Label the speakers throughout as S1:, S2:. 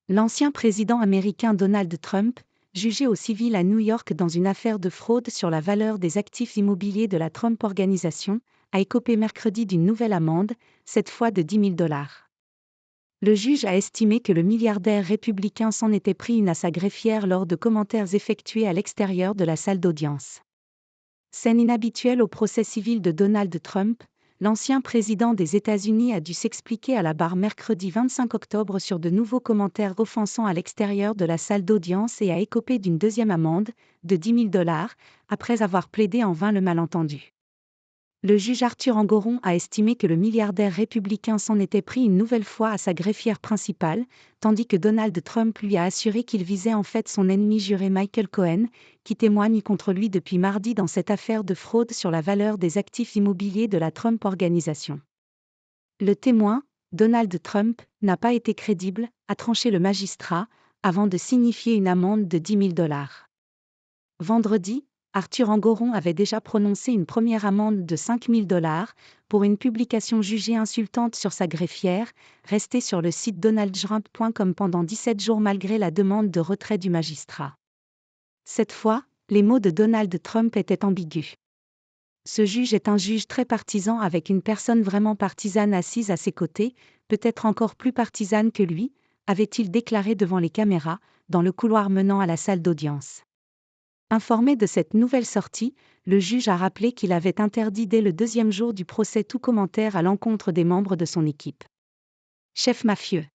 S1: L'ancien président américain Donald Trump, jugé au civil à New York dans une affaire de fraude sur la valeur des actifs immobiliers de la Trump Organization, a écopé mercredi d'une nouvelle amende, cette fois de $10 000. Le juge a estimé que le milliardaire républicain s'en était pris une à sa greffière lors de commentaires effectués à l'extérieur de la salle d'audience. Scène inhabituelle au procès civil de Donald Trump, l'ancien président des États-Unis a dû s'expliquer à la barre mercredi 25 octobre sur de nouveaux commentaires offensants à l'extérieur de la salle d'audience et a écopé d'une deuxième amende, de $10 000, après avoir plaidé en vain le malentendu. Le juge Arthur Engoron a estimé que le milliardaire républicain s'en était pris une nouvelle fois à sa greffière principale, tandis que Donald Trump lui a assuré qu'il visait en fait son ennemi juré Michael Cohen, qui témoigne contre lui depuis mardi dans cette affaire de fraude sur la valeur des actifs immobiliers de la Trump Organization. Le témoin, Donald Trump, n'a pas été crédible, a tranché le magistrat, avant de signifier une amende de $10 000. Vendredi, Arthur Engoron avait déjà prononcé une première amende de $5 000 pour une publication jugée insultante sur sa greffière, restée sur le site donaldtrump.com pendant 17 jours malgré la demande de retrait du magistrat. Cette fois, les mots de Donald Trump étaient ambigus. Ce juge est un juge très partisan avec une personne vraiment partisane assise à ses côtés, peut-être encore plus partisane que lui, avait-il déclaré devant les caméras, dans le couloir menant à la salle d'audience. Informé de cette nouvelle sortie, le juge a rappelé qu'il avait interdit dès le deuxième jour du procès tout commentaire à l'encontre des membres de son équipe. Chef mafieux.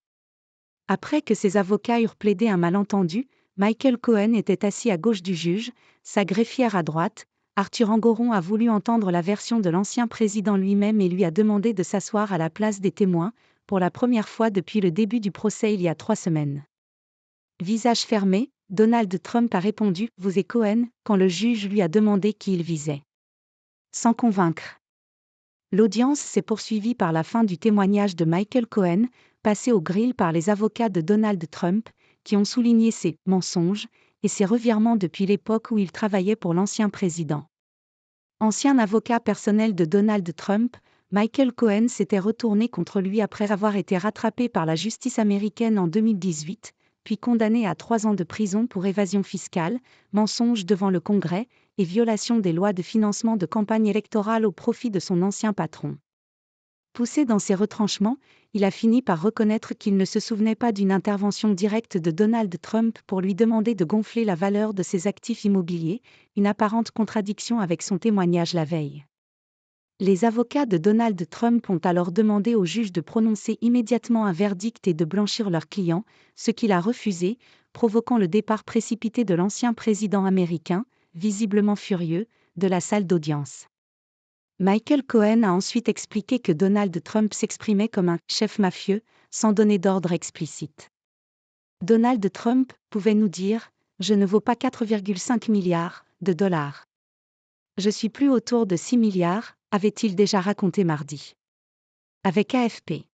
S1: Après que ses avocats eurent plaidé un malentendu, Michael Cohen était assis à gauche du juge, sa greffière à droite. Arthur Engoron a voulu entendre la version de l'ancien président lui-même et lui a demandé de s'asseoir à la place des témoins, pour la première fois depuis le début du procès il y a 3 semaines. Visage fermé, Donald Trump a répondu « Vous et Cohen » quand le juge lui a demandé qui il visait. Sans convaincre. L'audience s'est poursuivie par la fin du témoignage de Michael Cohen, passé au grill par les avocats de Donald Trump, qui ont souligné ses « mensonges » et ses revirements depuis l'époque où il travaillait pour l'ancien président. Ancien avocat personnel de Donald Trump, Michael Cohen s'était retourné contre lui après avoir été rattrapé par la justice américaine en 2018, puis condamné à 3 ans de prison pour évasion fiscale, mensonge devant le Congrès, et violation des lois de financement de campagne électorale au profit de son ancien patron. Poussé dans ses retranchements, il a fini par reconnaître qu'il ne se souvenait pas d'une intervention directe de Donald Trump pour lui demander de gonfler la valeur de ses actifs immobiliers, une apparente contradiction avec son témoignage la veille. Les avocats de Donald Trump ont alors demandé au juge de prononcer immédiatement un verdict et de blanchir leur client, ce qu'il a refusé, provoquant le départ précipité de l'ancien président américain, visiblement furieux, de la salle d'audience. Michael Cohen a ensuite expliqué que Donald Trump s'exprimait comme un « chef mafieux », sans donner d'ordre explicite. Donald Trump pouvait nous dire « Je ne vaux pas 4,5 milliards de dollars. Je suis plus autour de 6 milliards », avait-il déjà raconté mardi. Avec AFP.